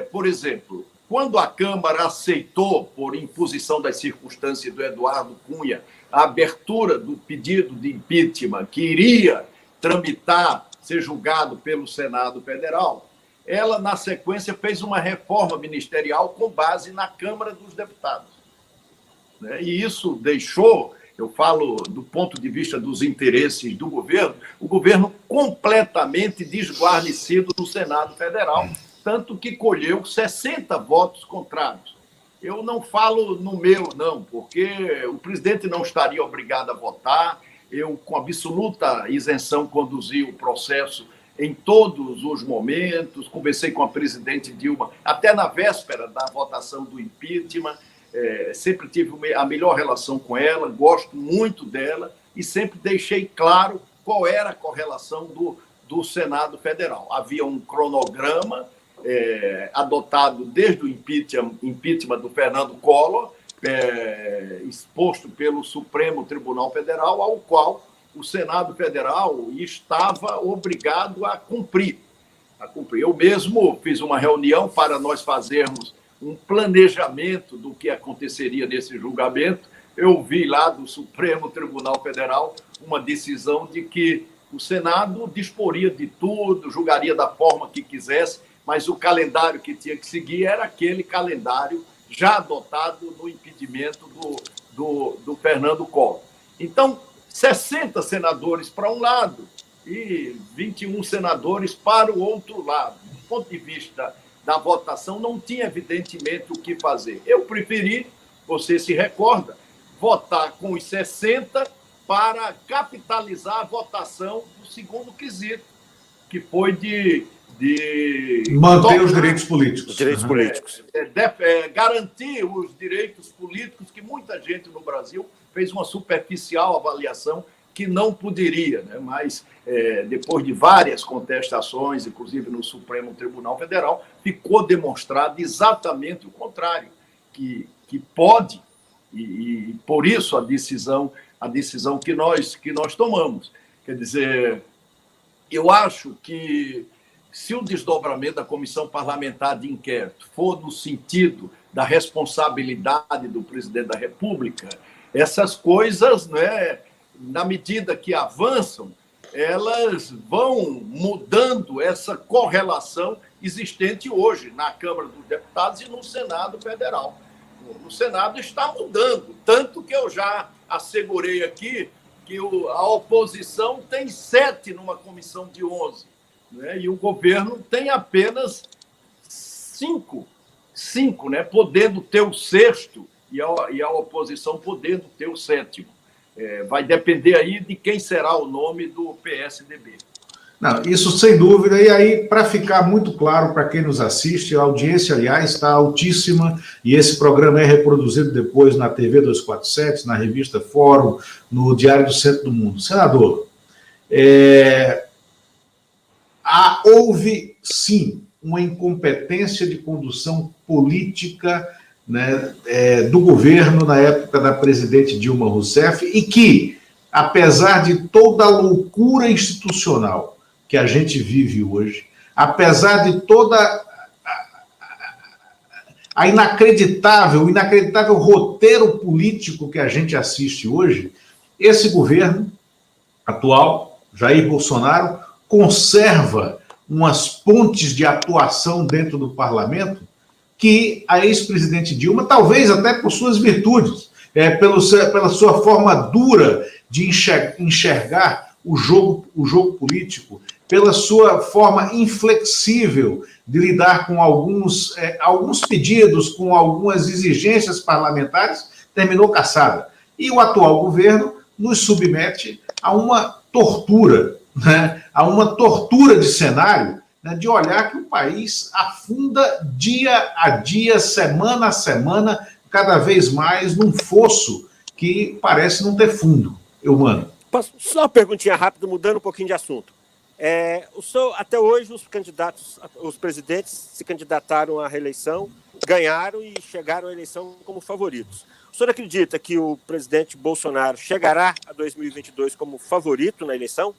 Por exemplo, quando a Câmara aceitou, por imposição das circunstâncias do Eduardo Cunha, a abertura do pedido de impeachment que iria tramitar, ser julgado pelo Senado Federal, ela, na sequência, fez uma reforma ministerial com base na Câmara dos Deputados. E isso deixou, eu falo do ponto de vista dos interesses do governo, o governo completamente desguarnecido no Senado Federal, tanto que colheu 60 votos contrários. Eu não falo no meu, não, porque o presidente não estaria obrigado a votar, eu, com absoluta isenção, conduzi o processo em todos os momentos, conversei com a presidente Dilma, até na véspera da votação do impeachment, sempre tive a melhor relação com ela, gosto muito dela e sempre deixei claro qual era a correlação do Senado Federal. Havia um cronograma adotado desde o impeachment do Fernando Collor, exposto pelo Supremo Tribunal Federal, ao qual o Senado Federal estava obrigado a cumprir. Eu mesmo fiz uma reunião para nós fazermos um planejamento do que aconteceria nesse julgamento. Eu vi lá do Supremo Tribunal Federal uma decisão de que o Senado disporia de tudo, julgaria da forma que quisesse, mas o calendário que tinha que seguir era aquele calendário já adotado no impedimento do Fernando Collor. Então, 60 senadores para um lado e 21 senadores para o outro lado. Do ponto de vista da votação, não tinha, evidentemente, o que fazer. Eu preferi, você se recorda, votar com os 60 para capitalizar a votação do segundo quesito, que foi de manter os direitos políticos. Os direitos políticos. Garantir os direitos políticos, que muita gente no Brasil fez uma superficial avaliação que não poderia, né? Mas depois de várias contestações, inclusive no Supremo Tribunal Federal, ficou demonstrado exatamente o contrário, que pode, e por isso a decisão que nós tomamos. Quer dizer, eu acho que se o desdobramento da comissão parlamentar de inquérito for no sentido da responsabilidade do presidente da República, essas coisas, né, na medida que avançam, elas vão mudando essa correlação existente hoje na Câmara dos Deputados e no Senado Federal. No Senado está mudando, tanto que eu já assegurei aqui que a oposição tem 7 numa comissão de 11, né? E o governo tem apenas 5, né? Podendo ter o 6º e a oposição podendo ter o 7º. Vai depender aí de quem será o nome do PSDB. Não, isso sem dúvida, e aí, para ficar muito claro para quem nos assiste, a audiência, aliás, está altíssima, e esse programa é reproduzido depois na TV 247, na revista Fórum, no Diário do Centro do Mundo. Senador, houve, sim, uma incompetência de condução política, né, do governo na época da presidente Dilma Rousseff, e que, apesar de toda a loucura institucional que a gente vive hoje, apesar de toda o inacreditável roteiro político que a gente assiste hoje, esse governo atual, Jair Bolsonaro, conserva umas pontes de atuação dentro do parlamento que a ex-presidente Dilma, talvez até por suas virtudes, pela sua forma dura de enxergar o jogo político, pela sua forma inflexível de lidar com alguns pedidos, com algumas exigências parlamentares, terminou caçada. E o atual governo nos submete a uma tortura, né? A uma tortura de cenário, né? De olhar que o país afunda dia a dia, semana a semana, cada vez mais num fosso que parece não ter fundo. Só uma perguntinha rápida, mudando um pouquinho de assunto. Até hoje, os presidentes se candidataram à reeleição, ganharam e chegaram à eleição como favoritos. O senhor acredita que o presidente Bolsonaro chegará a 2022 como favorito na eleição?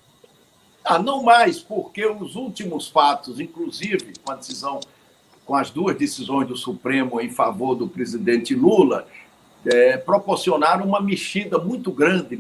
Não mais, porque os últimos fatos, inclusive com as 2 decisões do Supremo em favor do presidente Lula, proporcionaram uma mexida muito grande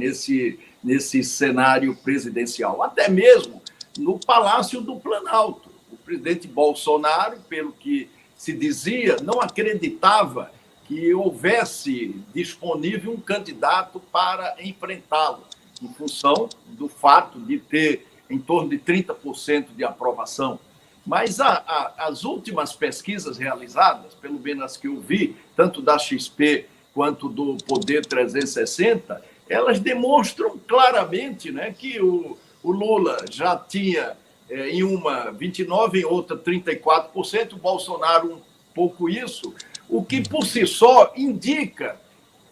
nesse cenário presidencial, até mesmo no Palácio do Planalto. O presidente Bolsonaro, pelo que se dizia, não acreditava que houvesse disponível um candidato para enfrentá-lo, em função do fato de ter em torno de 30% de aprovação. Mas as últimas pesquisas realizadas, pelo menos as que eu vi, tanto da XP quanto do Poder 360, elas demonstram claramente, né, que o Lula já tinha em uma 29%, em outra 34%, o Bolsonaro um pouco isso, o que por si só indica,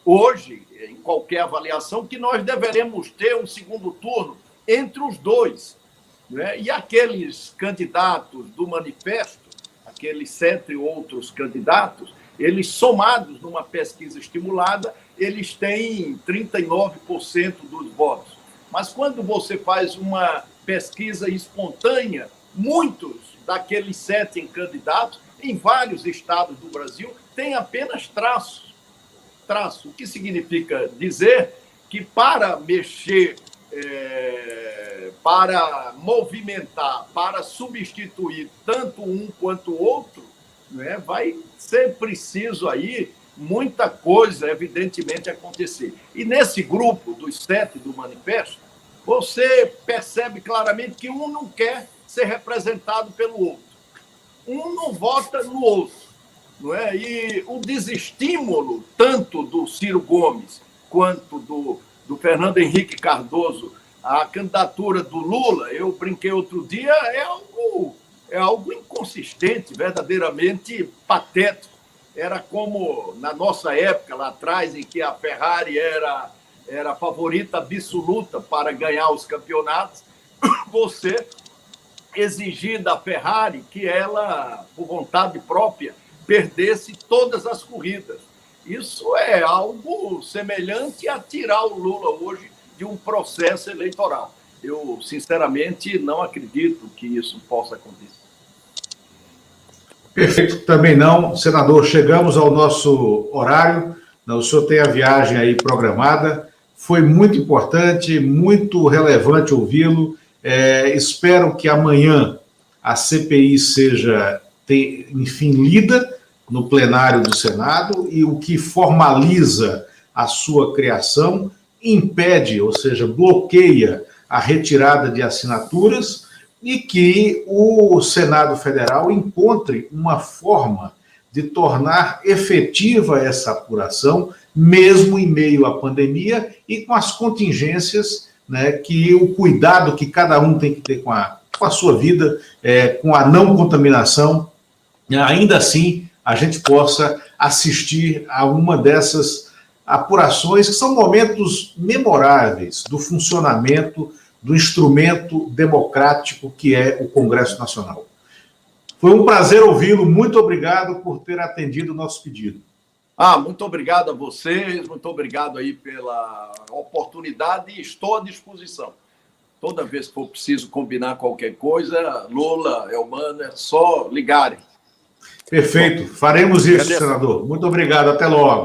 hoje, em qualquer avaliação, que nós deveremos ter um segundo turno entre os dois, né? E aqueles candidatos do manifesto, aqueles 7 outros candidatos, eles somados numa pesquisa estimulada, eles têm 39% dos votos. Mas quando você faz uma pesquisa espontânea, muitos daqueles 7 candidatos, em vários estados do Brasil, têm apenas traço. O que significa dizer que para mexer, para movimentar, para substituir tanto um quanto o outro, né, vai ser preciso aí muita coisa, evidentemente, acontecer. E nesse grupo dos 7 do manifesto, você percebe claramente que um não quer ser representado pelo outro. Um não vota no outro. Não é? E o desestímulo, tanto do Ciro Gomes quanto do Fernando Henrique Cardoso, a candidatura do Lula, eu brinquei outro dia, é algo inconsistente, verdadeiramente patético. Era como na nossa época, lá atrás, em que a Ferrari era a favorita absoluta para ganhar os campeonatos, você exigir da Ferrari que ela, por vontade própria, perdesse todas as corridas. Isso é algo semelhante a tirar o Lula hoje de um processo eleitoral. Eu, sinceramente, não acredito que isso possa acontecer. Perfeito, também não. Senador, chegamos ao nosso horário. O senhor tem a viagem aí programada. Foi muito importante, muito relevante ouvi-lo. Espero que amanhã a CPI seja, enfim, lida no plenário do Senado, e o que formaliza a sua criação impede, ou seja, bloqueia a retirada de assinaturas, e que o Senado Federal encontre uma forma de tornar efetiva essa apuração, mesmo em meio à pandemia e com as contingências, né, que o cuidado que cada um tem que ter com a sua vida, com a não contaminação, ainda assim a gente possa assistir a uma dessas apurações, que são momentos memoráveis do funcionamento do instrumento democrático que é o Congresso Nacional. Foi um prazer ouvi-lo, muito obrigado por ter atendido o nosso pedido. Muito obrigado a vocês, muito obrigado aí pela oportunidade, e estou à disposição. Toda vez que for preciso combinar qualquer coisa, Lula, Elmano, é só ligarem. Perfeito, faremos isso, senador. Muito obrigado, até logo.